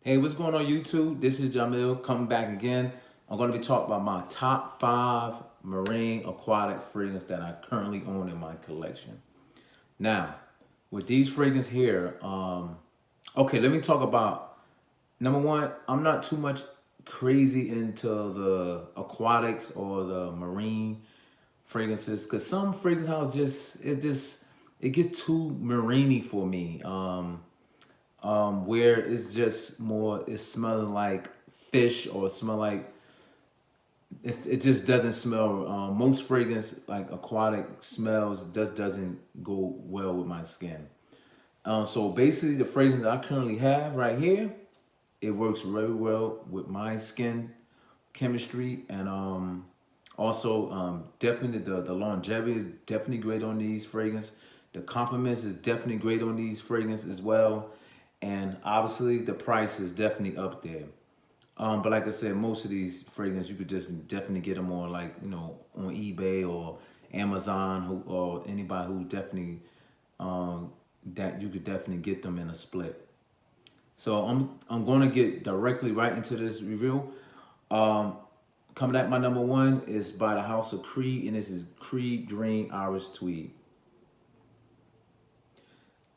Hey, what's going on YouTube? This is Jamil coming back again. I'm going to be talking about my top 5 marine aquatic fragrances that I currently own in my collection. Now, with these fragrances here, okay, let me talk about number one. I'm not too much crazy into the aquatics or the marine fragrances because some fragrance house it get too mariney for me. Where it's just more, it's smelling like fish or smell like it just doesn't smell. Most fragrance like aquatic smells just doesn't go well with my skin. So basically, the fragrance that I currently have right here, it works very well with my skin chemistry and also definitely the longevity is definitely great on these fragrances. The compliments is definitely great on these fragrances as well, and obviously the price is definitely up there. But like I said, most of these fragrances you could just definitely get them on, like, on eBay or Amazon, or anybody who definitely that you could definitely get them in a split. So I'm going to get directly right into this review. Um, Coming at my number one is by the House of Creed, and this is Creed Green Irish Tweed.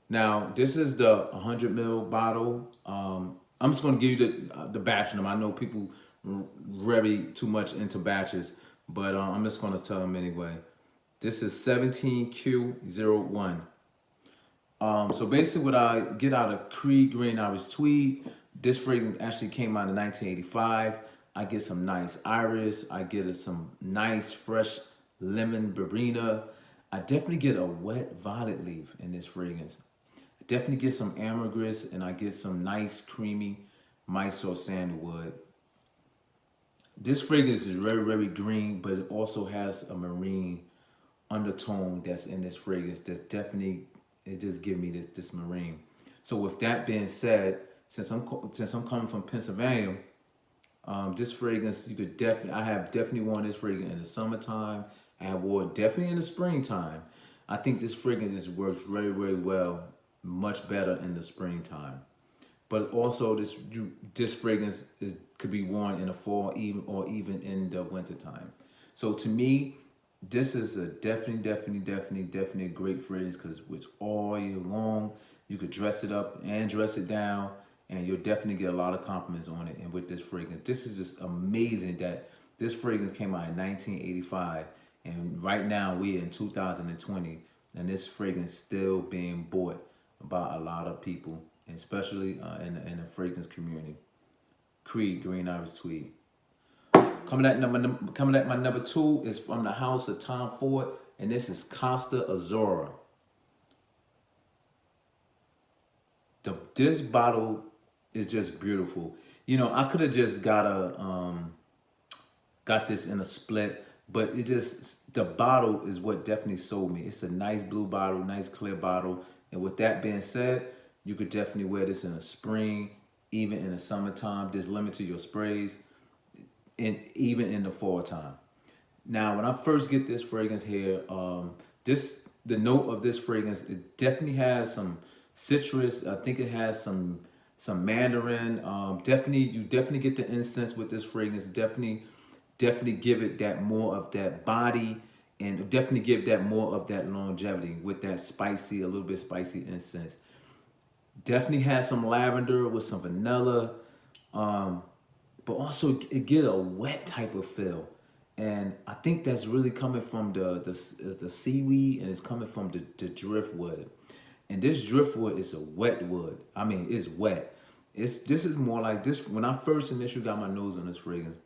Now, this is the 100 ml bottle. I'm just going to give you the batch number. I know people very too much into batches, but I'm just going to tell them anyway. This is 17Q01. So basically, what I get out of Creed Green Irish Tweed, this fragrance actually came out in 1985. I get some nice iris. I get some nice fresh lemon verbena. I definitely get a wet violet leaf in this fragrance. I definitely get some ambergris, and I get some nice creamy Mysore sandalwood. This fragrance is very, very green, but it also has a marine undertone that's in this fragrance. That's definitely, it just give me this marine. So with that being said, since I'm coming from Pennsylvania, this fragrance you could definitely, I have definitely worn this fragrance in the summertime. I have worn it definitely in the springtime. I think this fragrance just works very, very well, much better in the springtime. But also this fragrance is could be worn in the fall, even in the wintertime. So to me, this is a definitely a great fragrance because it's all year long. You could dress it up and dress it down, and you'll definitely get a lot of compliments on it. And with this fragrance, this is just amazing that this fragrance came out in 1985, and right now we're in 2020, and this fragrance still being bought by a lot of people, and especially in the fragrance community. Creed Green Irish Tweed. Coming at my number two is from the house of Tom Ford, and this is Costa Azura. This bottle is just beautiful. I could have just got this in a split, but it just, the bottle is what definitely sold me. It's a nice blue bottle, nice clear bottle, and with that being said, you could definitely wear this in the spring, even in the summertime. Just limit to your sprays, and even in the fall time. Now, when I first get this fragrance here, the note of this fragrance, it definitely has some citrus. I think it has some mandarin. You definitely get the incense with this fragrance. Definitely give it that more of that body, and definitely give that more of that longevity with that spicy, a little bit spicy incense. Definitely has some lavender with some vanilla, but also it get a wet type of feel, and I think that's really coming from the seaweed, and it's coming from the driftwood, and this driftwood is a wet wood. I mean, it's wet. This is more like this. When I first initially got my nose on this fragrance,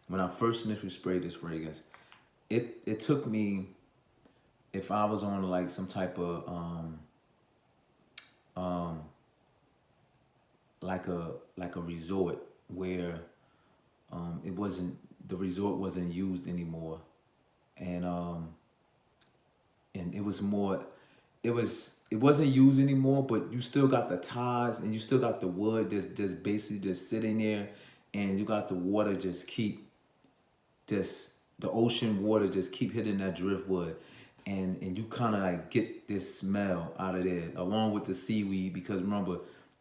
when I first initially sprayed this fragrance, it took me, if I was on like some type of um like a resort where it wasn't, the resort wasn't used anymore, and and it was more, it wasn't used anymore, but you still got the ties, and you still got the wood just basically just sitting there, and you got the water just keep this the ocean water just keep hitting that driftwood, and you kind of like get this smell out of there along with the seaweed, because remember,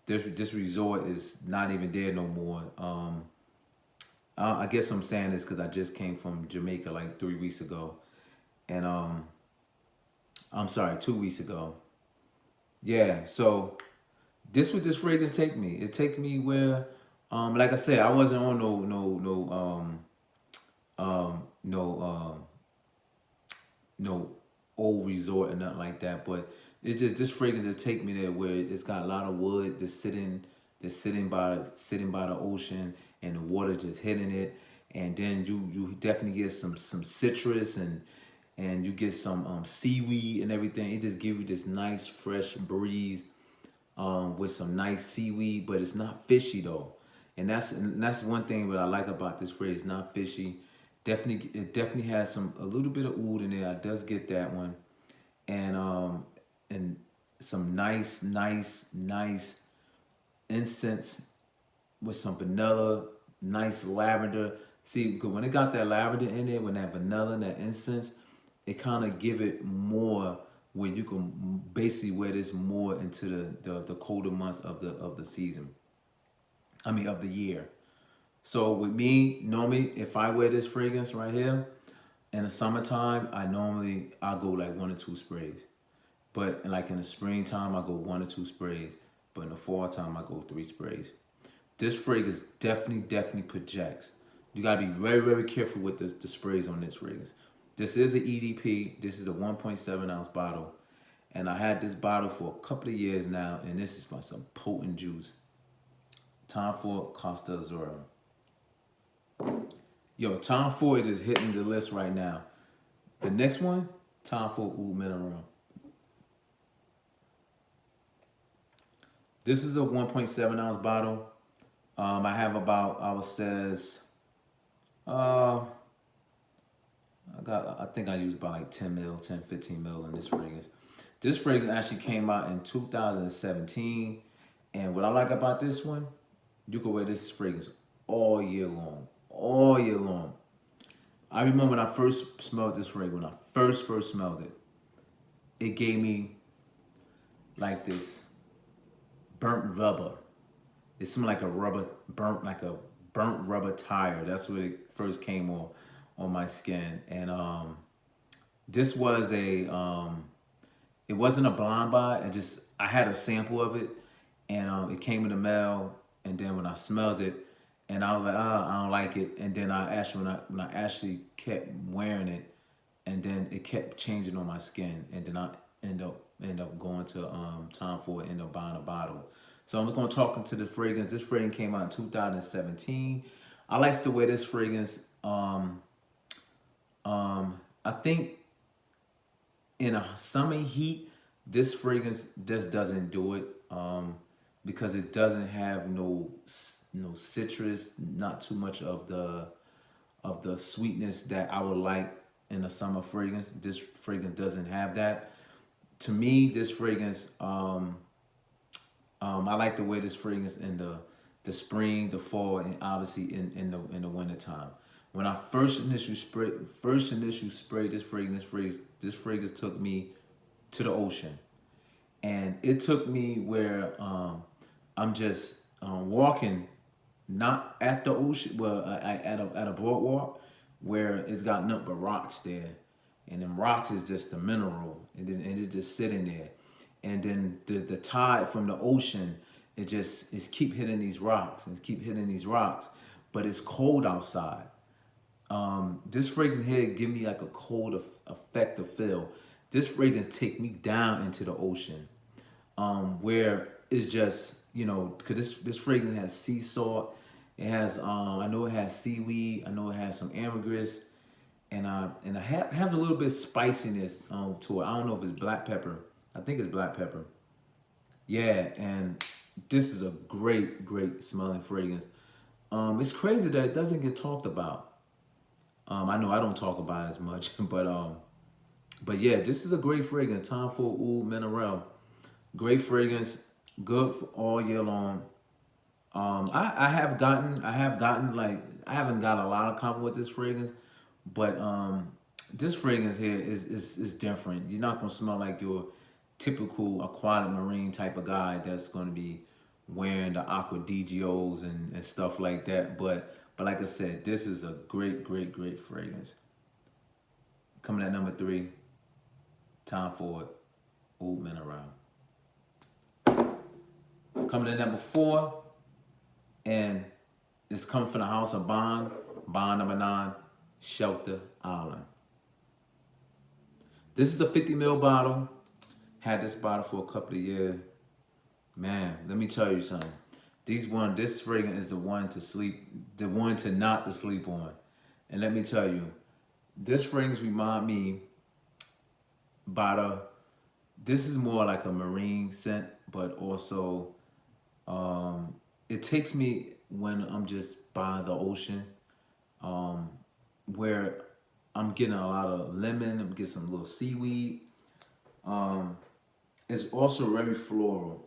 this resort is not even there no more. I guess I'm saying this because I just came from Jamaica like 3 weeks ago, and I'm sorry, 2 weeks ago. Yeah, so this would this fragrance take me. It take me where, like I said, I wasn't on no old resort or nothing like that. But it's just this fragrance that take me there where it's got a lot of wood that's sitting by the ocean and the water just hitting it, and then you definitely get some citrus and you get some seaweed and everything. It just gives you this nice fresh breeze with some nice seaweed, but it's not fishy though. And that's one thing that I like about this phrase. Not fishy. Definitely, it definitely has a little bit of oud in there. I does get that one, and some nice incense with some vanilla, nice lavender. See, because when it got that lavender in it, when that vanilla and that incense, it kind of give it more where you can basically wear this more into the colder months of the season. I mean of the year. So with me, normally if I wear this fragrance right here in the summertime, I'll go like 1 or 2 sprays. But like in the springtime, I go 1 or 2 sprays. But in the fall time, I go 3 sprays. This fragrance definitely projects. You gotta be very careful with the sprays on this fragrance. This is an EDP. This is a 1.7 ounce bottle. And I had this bottle for a couple of years now, and this is like some potent juice. Time for Costa Azula. Yo, time for it is hitting the list right now. The next one, time for Oud Mineral. This is a 1.7 ounce bottle. I have about, I would says, I think I used about like 15 mil in this fragrance. This fragrance actually came out in 2017. And what I like about this one, you can wear this fragrance all year long. All year long. I remember when I first smelled this fragrance, when I first smelled it, it gave me like this burnt rubber. It smelled like a burnt rubber tire. That's what it first came on my skin. And this was it wasn't a blind buy. I had a sample of it, and it came in the mail. And then when I smelled it, and I was like, I don't like it. And then when I actually kept wearing it, and then it kept changing on my skin, and then I end up going to Tom Ford, end up buying a bottle. So I'm going to talk into the fragrance. This fragrance came out in 2017. I like to wear this fragrance. I think in a summer heat, this fragrance just doesn't do it because it doesn't have no citrus, not too much of the sweetness that I would like in a summer fragrance. This fragrance doesn't have that. To me, this fragrance, I like to wear this fragrance in the spring, the fall, and obviously in the winter time. When I first initially sprayed this fragrance took me to the ocean, and it took me where I'm just walking, not at the ocean, well, at a boardwalk where it's got nothing but rocks there, and them rocks is just the mineral, and it's just sitting there, and then the tide from the ocean, it's keep hitting these rocks and keep hitting these rocks, but it's cold outside. This fragrance here give me like a cold effect of feel. This fragrance take me down into the ocean, where it's just, because this fragrance has sea salt. It has I know it has seaweed. I know it has some ambergris, and I have a little bit of spiciness to it. I don't know if it's black pepper. I think it's black pepper. Yeah, and this is a great smelling fragrance. It's crazy that it doesn't get talked about. I know I don't talk about it as much, but yeah, this is a great fragrance. Time for Oud Mineral. Great fragrance, good for all year long. I have gotten like, I haven't got a lot of compliment with this fragrance, but this fragrance here is different. You're not gonna smell like your typical aquatic marine type of guy that's gonna be wearing the aqua DGOs and stuff like that. But like I said, this is a great, great, great fragrance. Coming at number 3, Tom Ford, Old Men Around. Coming at number 4, and it's coming from the house of Bond number 9, Shelter Island. This is a 50 ml bottle. Had this bottle for a couple of years. Man, let me tell you something. This fragrance is the one to sleep, the one to not to sleep on. And let me tell you, this fragrance remind me this is more like a marine scent, but also it takes me when I'm just by the ocean, where I'm getting a lot of lemon, I'm getting some little seaweed. It's also very floral.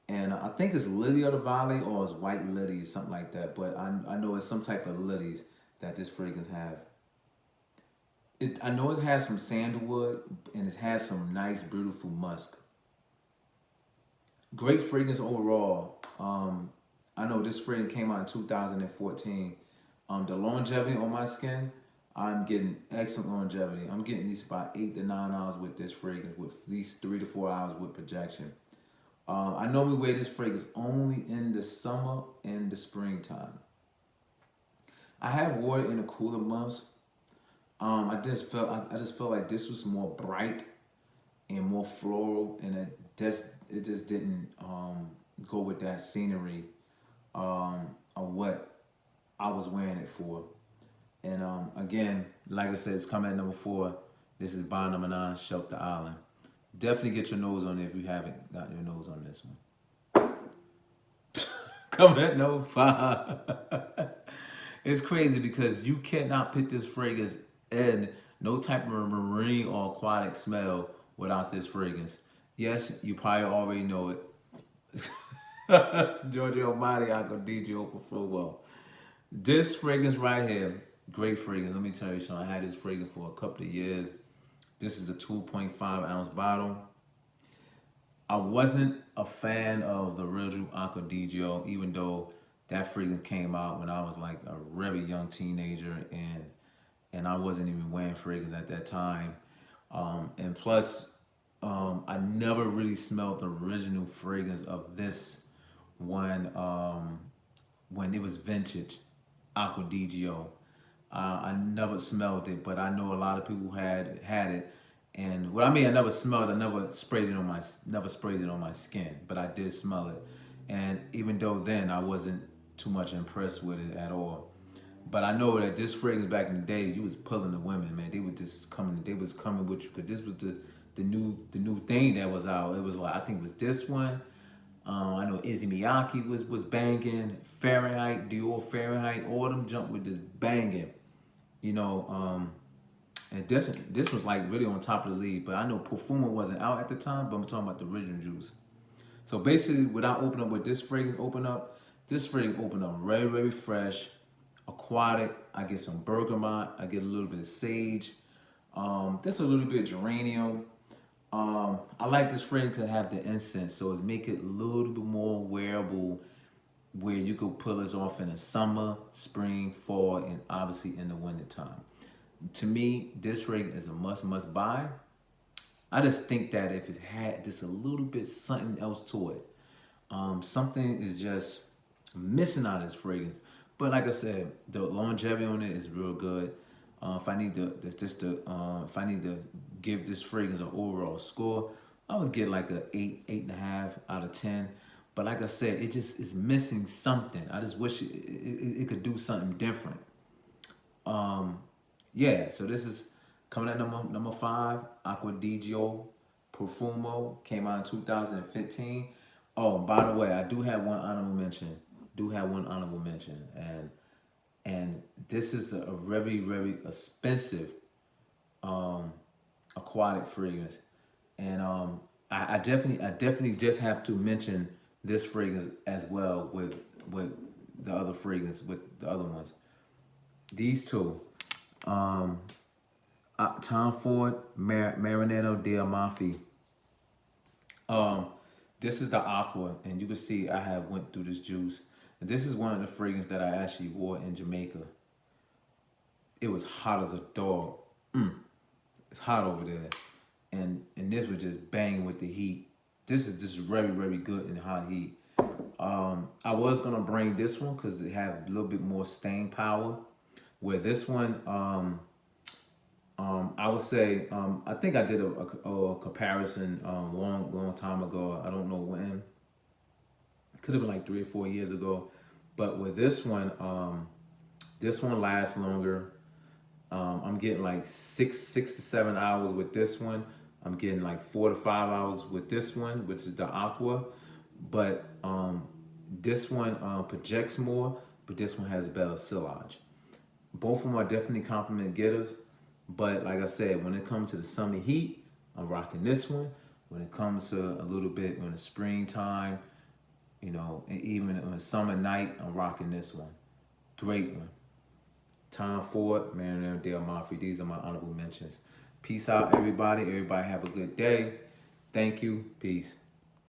And I think it's lily of the valley or it's white lilies, something like that. But I know it's some type of lilies that this fragrance have. I know it has some sandalwood and it has some nice, beautiful musk. Great fragrance overall. I know this fragrance came out in 2014. The longevity on my skin, I'm getting excellent longevity. I'm getting at least about 8 to 9 hours with this fragrance, with at least 3 to 4 hours with projection. I normally wear this fragrance only in the summer and the springtime. I have wore it in the cooler months. I just felt like this was more bright and more floral, and it just didn't go with that scenery of what I was wearing it for. And again, like I said, it's coming at number 4. This is Bond number 9, Shelter Island. Definitely get your nose on it if you haven't got your nose on this one. Coming at number 5. It's crazy because you cannot put this fragrance in no type of marine or aquatic smell without this fragrance. Yes, you probably already know it. Giorgio Armani, Aqua DGO Profumo. This fragrance right here, great fragrance. Let me tell you something. I had this fragrance for a couple of years. This is a 2.5 ounce bottle. I wasn't a fan of the original Aqua DGO, even though that fragrance came out when I was like a very young teenager, and I wasn't even wearing fragrance at that time. And plus, I never really smelled the original fragrance of this one when it was vintage Aqua DGO. I never smelled it, but I know a lot of people had it. And what I mean, I never smelled it. I never sprayed it on my skin, but I did smell it. And even though then I wasn't too much impressed with it at all. But I know that this fragrance back in the day, you was pulling the women, man. They was coming with you, because this was the new thing that was out. It was like, I think it was this one. I know Izzy Miyake was banging. Fahrenheit, Dior Fahrenheit, all them jump with this banging. You know, and this was like really on top of the league. But I know Profumo wasn't out at the time, but I'm talking about the original juice. So basically, without opening up with this fragrance this fragrance open up very, very fresh, aquatic. I get some bergamot. I get a little bit of sage. Just a little bit of geranium. I like this fragrance to have the incense, so it make it a little bit more wearable, where you could pull this off in the summer, spring, fall, and obviously in the winter time. To me, this fragrance is a must buy. I just think that if it had just a little bit something else to it, something is just missing out of this fragrance. But like I said, the longevity on it is real good. If I need to give this fragrance an overall score, I would get like a 8.5 out of 10. But like I said, it just is missing something. I just wish it could do something different. Yeah, so this is coming at number 5, Aqua DGO Profumo, came out in 2015. Oh, by the way, I do have one honorable mention. And this is a very, very expensive aquatic fragrance. And I definitely just have to mention this fragrance as well with the other fragrance, with the other ones. These two, Tom Ford Marinero di Amalfi. This is the Aqua, and you can see I have went through this juice. And this is one of the fragrances that I actually wore in Jamaica. It was hot as a dog. It's hot over there. And this was just banging with the heat. This is just very, very good in hot heat. I was gonna bring this one because it has a little bit more staying power. Where this one, I would say, I think I did a comparison long time ago. I don't know when. Could have been like 3 or 4 years ago. But with this one lasts longer. I'm getting like six to 7 hours with this one. I'm getting like 4 to 5 hours with this one, which is the Aqua. But this one projects more, but this one has better sillage. Both of them are definitely compliment getters. But like I said, when it comes to the summer heat, I'm rocking this one. When it comes to a little bit in the springtime, and even on a summer night, I'm rocking this one. Great one. Tom Ford, Marinara Del Mafia. These are my honorable mentions. Peace out, everybody. Everybody have a good day. Thank you. Peace.